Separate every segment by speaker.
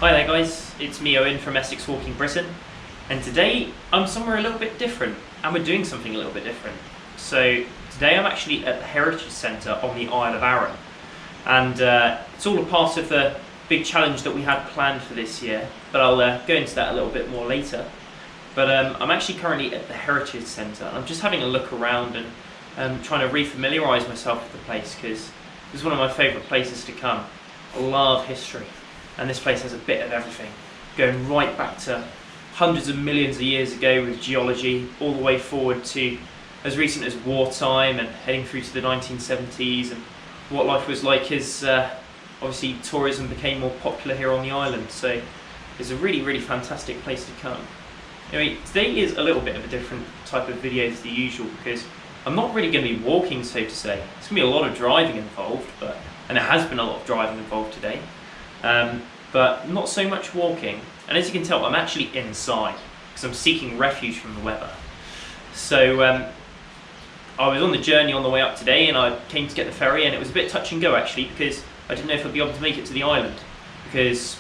Speaker 1: Hi there guys, it's me Owen from Essex Walking Britain, and today I'm somewhere a little bit different and we're doing something a little bit different. So today I'm actually at the Heritage Centre on the Isle of Arran, and it's all a part of the big challenge that we had planned for this year, but I'll go into that a little bit more later. But I'm actually currently at the Heritage Centre and I'm just having a look around and trying to re-familiarise myself with the place, because it's one of my favourite places to come. I love history. And this place has a bit of everything, going right back to hundreds of millions of years ago with geology, all the way forward to as recent as wartime and heading through to the 1970s and what life was like as obviously tourism became more popular here on the island. So it's a really fantastic place to come. Anyway, today is a little bit of a different type of video to the usual, because I'm not really going to be walking, so to say. There's going to be a lot of driving involved, and there has been a lot of driving involved today. But not so much walking, and as you can tell I'm actually inside because I'm seeking refuge from the weather. So I was on the journey on the way up today and I came to get the ferry, and it was a bit touch and go actually, because I didn't know if I'd be able to make it to the island because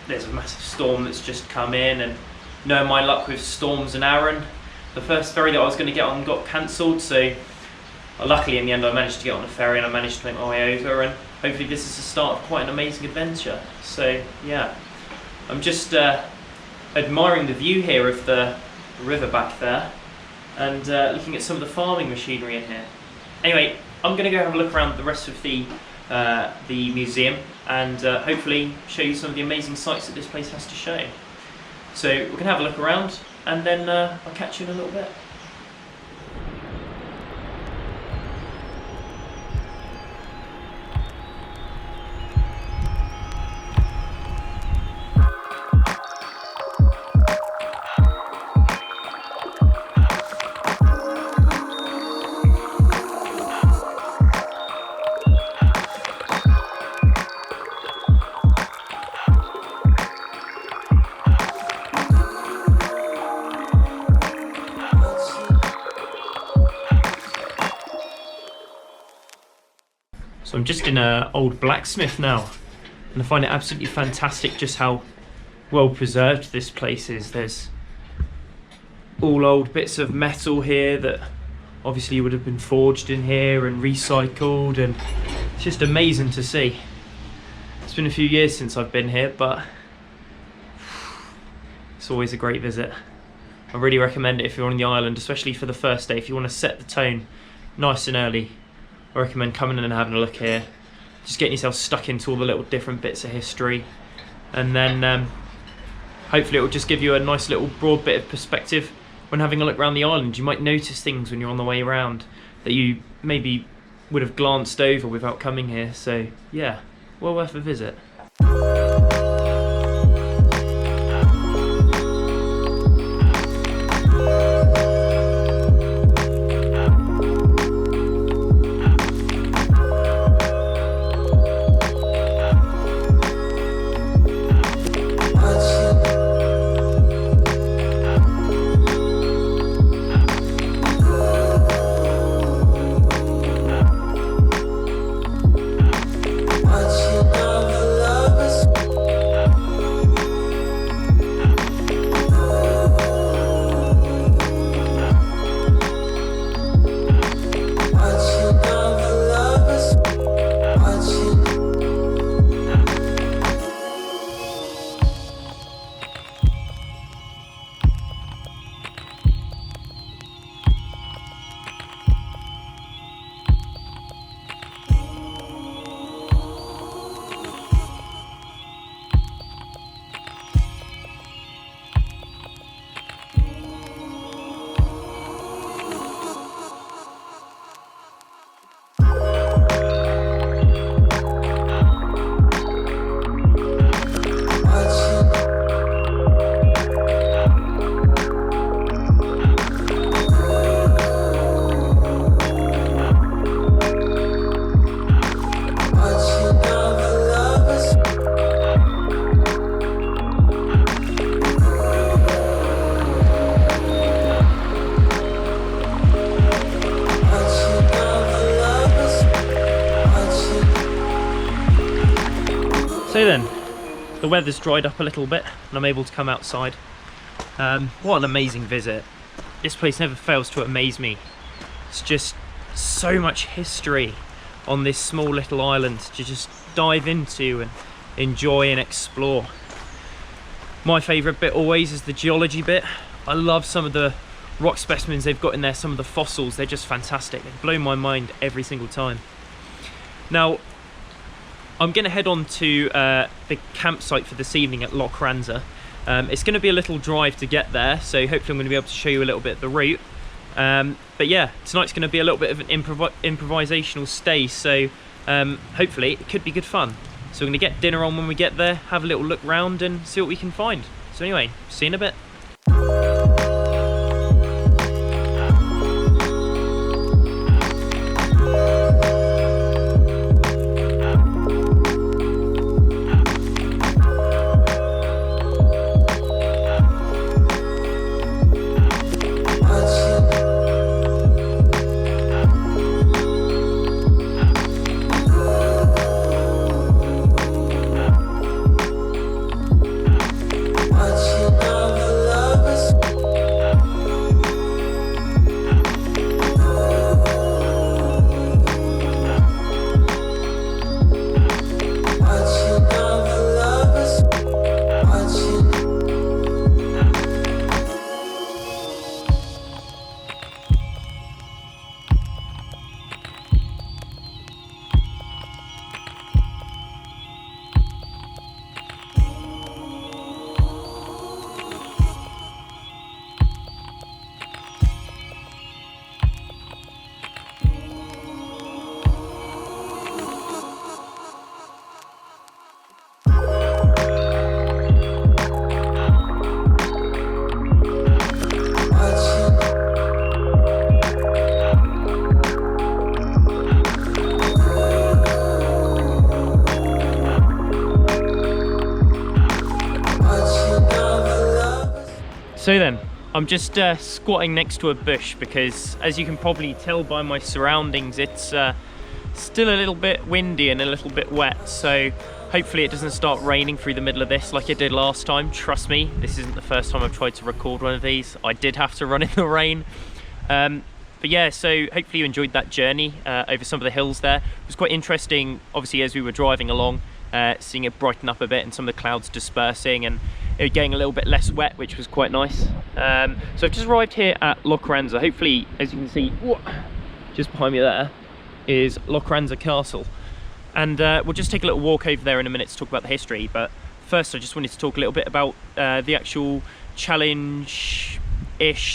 Speaker 1: there's a massive storm that's just come in, and knowing my luck with storms in Arran, the first ferry that I was going to get on got cancelled, so luckily in the end I managed to get on a ferry and I managed to make my way over, and hopefully this is the start of quite an amazing adventure. So yeah, I'm just admiring the view here of the river back there, and looking at some of the farming machinery in here. Anyway, I'm going to go have a look around the rest of the museum and hopefully show you some of the amazing sights that this place has to show. So we're going to have a look around and then I'll catch you in a little bit. So I'm just in an old blacksmith now, and I find it absolutely fantastic just how well preserved this place is. There's all old bits of metal here that obviously would have been forged in here and recycled, and it's just amazing to see. It's been a few years since I've been here, but it's always a great visit. I really recommend it if you're on the island, especially for the first day. If you want to set the tone nice and early, I recommend coming in and having a look here, just getting yourself stuck into all the little different bits of history, and then hopefully it will just give you a nice little broad bit of perspective when having a look around the island. You might notice things when you're on the way around that you maybe would have glanced over without coming here. So yeah, well worth a visit.
Speaker 2: What you know, love is
Speaker 1: the weather's dried up a little bit and I'm able to come outside. What an amazing visit. This place never fails to amaze me. It's just so much history on this small little island to just dive into and enjoy and explore. My favourite bit always is the geology bit. I love some of the rock specimens they've got in there, some of the fossils, they're just fantastic. They blow my mind every single time. Now, I'm going to head on to the campsite for this evening at Lochranza. It's going to be a little drive to get there, so hopefully I'm going to be able to show you a little bit of the route. But yeah, tonight's going to be a little bit of an improvisational stay, so hopefully it could be good fun. So we're going to get dinner on when we get there, have a little look round and see what we can find. So anyway, see you in a bit. So then, I'm just squatting next to a bush because, as you can probably tell by my surroundings, it's still a little bit windy and a little bit wet, so hopefully it doesn't start raining through the middle of this like it did last time. Trust me, this isn't the first time I've tried to record one of these. I did have to run in the rain. But yeah, so hopefully you enjoyed that journey over some of the hills there. It was quite interesting, obviously, as we were driving along, seeing it brighten up a bit and some of the clouds dispersing and it getting a little bit less wet, which was quite nice. So I've just arrived here at Lochranza. Hopefully, as you can see, just behind me there is Lochranza Castle. And we'll just take a little walk over there in a minute to talk about the history. But first, I just wanted to talk a little bit about the actual challenge-ish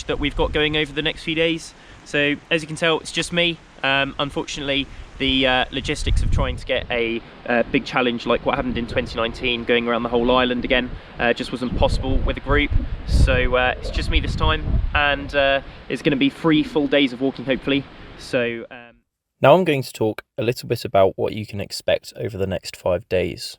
Speaker 1: that we've got going over the next few days. So as you can tell, it's just me. Unfortunately, the logistics of trying to get a big challenge like what happened in 2019, going around the whole island again, just wasn't possible with a group. So it's just me this time, and it's going to be 3 full days of walking, hopefully. So
Speaker 2: now I'm going to talk a little bit about what you can expect over the next 5 days.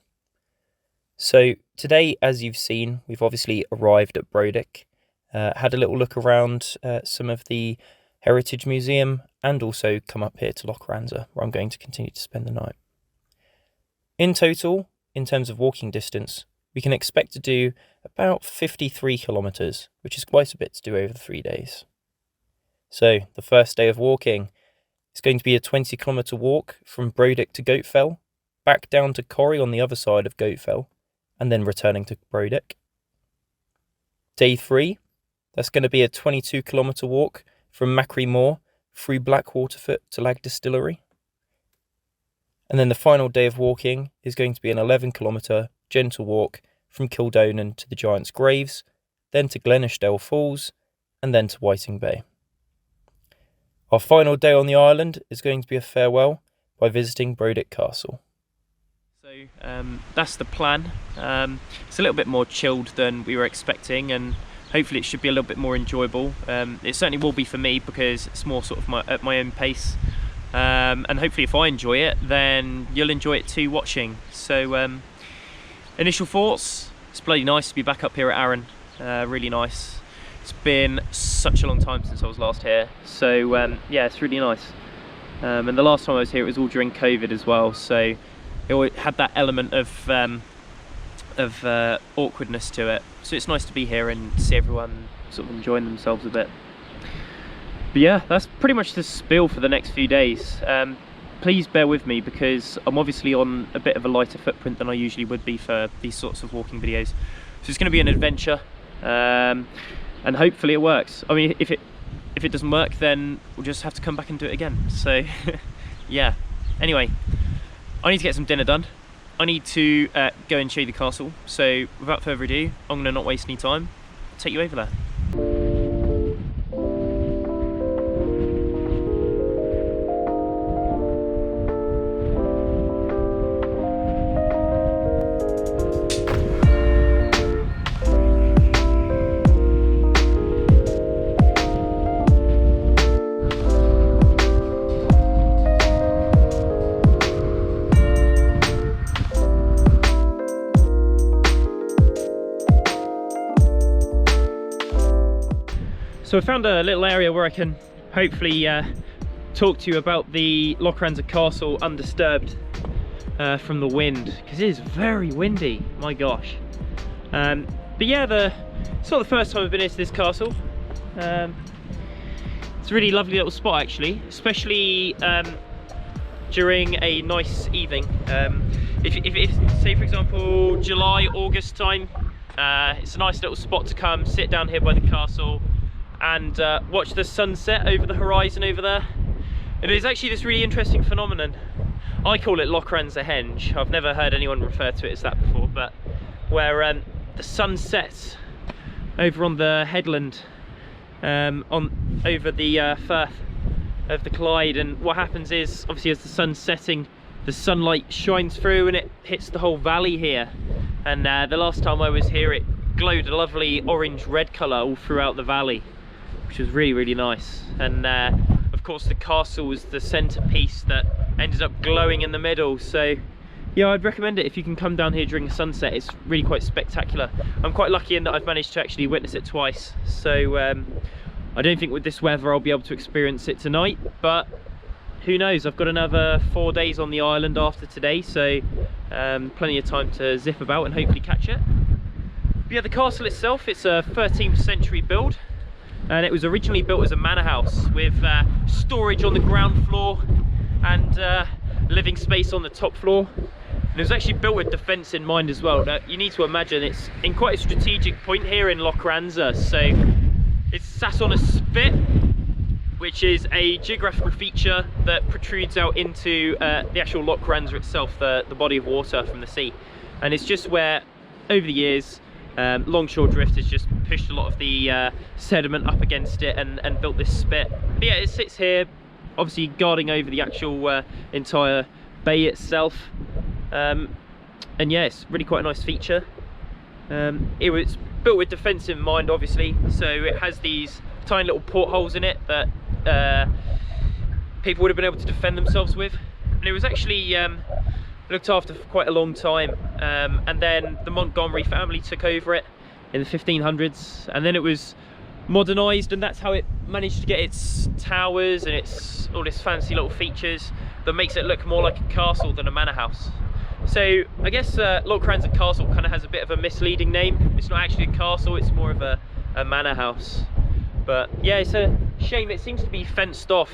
Speaker 2: So today, as you've seen, we've obviously arrived at Brodick, had a little look around some of the Heritage Museum, and also come up here to Lochranza, where I'm going to continue to spend the night. In total, in terms of walking distance, we can expect to do about 53 kilometres, which is quite a bit to do over the 3 days. So the first day of walking is going to be a 20-kilometre walk from Brodick to Goatfell, back down to Corrie on the other side of Goatfell, and then returning to Brodick. Day 3, that's going to be a 22-kilometre walk from Macquarie Moor through Blackwaterfoot to Lag Distillery. And then the final day of walking is going to be an 11-kilometre gentle walk from Kildonan to the Giant's Graves, then to Glenishdale Falls, and then to Whiting Bay. Our final day on the island is going to be a farewell by visiting Brodick Castle.
Speaker 1: So that's the plan. It's a little bit more chilled than we were expecting, and hopefully it should be a little bit more enjoyable. It certainly will be for me because it's more sort of at my own pace. And hopefully if I enjoy it, then you'll enjoy it too watching. So initial thoughts, it's bloody nice to be back up here at Arran. Really nice. It's been such a long time since I was last here. So yeah, it's really nice. And the last time I was here, it was all during COVID as well. So it had that element of of awkwardness to it. So it's nice to be here and see everyone sort of enjoying themselves a bit. But yeah, that's pretty much the spiel for the next few days. Please bear with me because I'm obviously on a bit of a lighter footprint than I usually would be for these sorts of walking videos. So it's going to be an adventure, and hopefully it works. I mean, if it doesn't work, then we'll just have to come back and do it again. So yeah. Anyway, I need to get some dinner done. I need to go and show you the castle. So without further ado, I'm going to not waste any time. I'll take you over there. So I found a little area where I can hopefully talk to you about the Lochranza Castle undisturbed from the wind, because it is very windy, my gosh. But yeah, it's not the first time I've been into this castle. It's a really lovely little spot actually, especially during a nice evening. If say for example July, August time, it's a nice little spot to come, sit down here by the castle and watch the sunset over the horizon over there. It is actually this really interesting phenomenon. I call it Lochranza Henge. I've never heard anyone refer to it as that before, but where the sun sets over on the headland over the firth of the Clyde, and what happens is obviously as the sun's setting, the sunlight shines through and it hits the whole valley here. And the last time I was here, it glowed a lovely orange-red colour all throughout the valley, which was really, really nice. And of course the castle was the centerpiece that ended up glowing in the middle. So yeah, I'd recommend it if you can come down here during the sunset. It's really quite spectacular. I'm quite lucky in that I've managed to actually witness it twice. So I don't think with this weather I'll be able to experience it tonight, but who knows? I've got another 4 days on the island after today, so plenty of time to zip about and hopefully catch it. But yeah, the castle itself, it's a 13th century build, and it was originally built as a manor house with storage on the ground floor and living space on the top floor. And it was actually built with defence in mind as well. Now, you need to imagine it's in quite a strategic point here in Lochranza. So it's sat on a spit, which is a geographical feature that protrudes out into the actual Lochranza itself, the body of water from the sea. And it's just where, over the years, longshore drift has just pushed a lot of the sediment up against it and built this spit. But yeah, it sits here, obviously guarding over the actual entire bay itself. And yeah, it's really quite a nice feature. It was built with defence in mind, obviously, so it has these tiny little portholes in it that people would have been able to defend themselves with. And it was actually looked after for quite a long time, and then the Montgomery family took over it in the 1500s, and then it was modernised, and that's how it managed to get its towers and its all its fancy little features that makes it look more like a castle than a manor house. So I guess Lochranza Castle kind of has a bit of a misleading name. It's not actually a castle, it's more of a manor house. But yeah, it's a shame it seems to be fenced off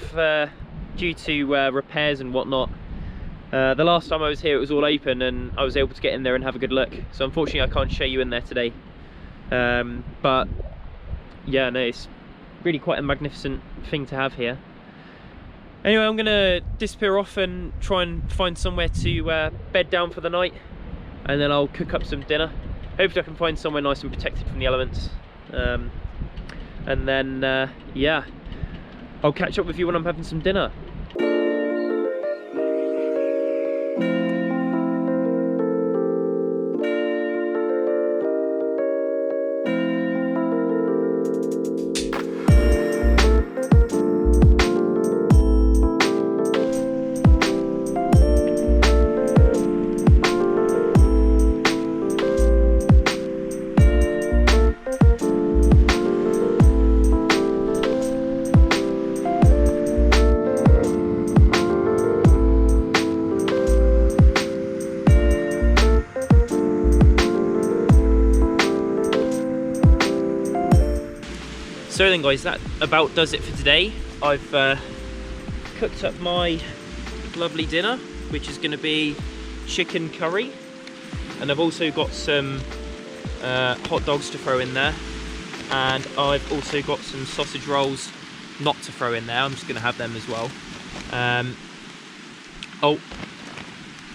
Speaker 1: due to repairs and whatnot. The last time I was here it was all open and I was able to get in there and have a good look. So unfortunately I can't show you in there today. But yeah, no, it's really quite a magnificent thing to have here. Anyway, I'm gonna disappear off and try and find somewhere to bed down for the night, and then I'll cook up some dinner. Hopefully I can find somewhere nice and protected from the elements. And then yeah, I'll catch up with you when I'm having some dinner. So then guys, that about does it for today. I've cooked up my lovely dinner, which is going to be chicken curry, and I've also got some hot dogs to throw in there, and I've also got some sausage rolls not to throw in there. I'm just going to have them as well. Oh,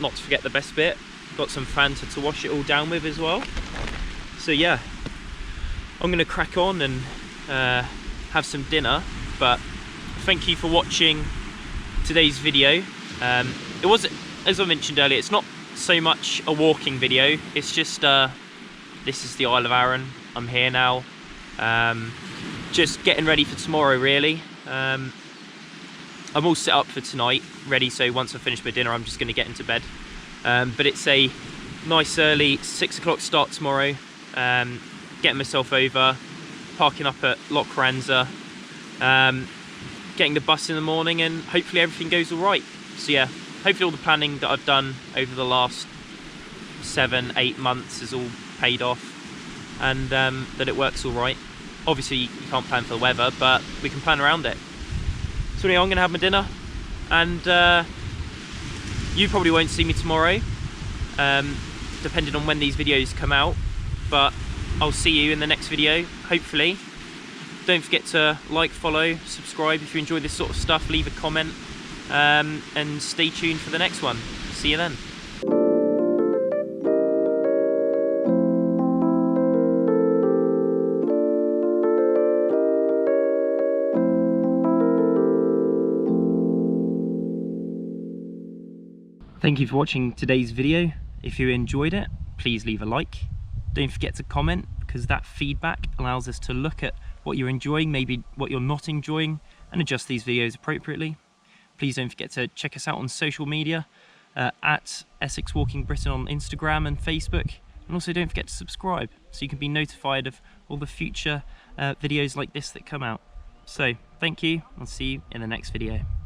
Speaker 1: not to forget the best bit, got some Fanta to wash it all down with as well. So yeah, I'm going to crack on and have some dinner, but thank you for watching today's video. It wasn't, as I mentioned earlier, it's not so much a walking video, it's just this is the Isle of Arran. I'm here now, just getting ready for tomorrow really. I'm all set up for tonight, ready, so once I finish my dinner I'm just going to get into bed. But it's a nice early 6 o'clock start tomorrow, getting myself over, parking up at Lochranza, getting the bus in the morning, and hopefully everything goes all right. So yeah, hopefully all the planning that I've done over the last 7-8 months has all paid off, and that it works all right. Obviously you can't plan for the weather, but we can plan around it. So anyway, I'm going to have my dinner, and you probably won't see me tomorrow, depending on when these videos come out, but I'll see you in the next video, hopefully. Don't forget to like, follow, subscribe if you enjoy this sort of stuff, leave a comment, and stay tuned for the next one. See you then. Thank you for watching today's video. If you enjoyed it, please leave a like. Don't forget to comment, because that feedback allows us to look at what you're enjoying, maybe what you're not enjoying, and adjust these videos appropriately. Please don't forget to check us out on social media, at Essex Walking Britain on Instagram and Facebook. And also don't forget to subscribe so you can be notified of all the future videos like this that come out. So thank you, I'll see you in the next video.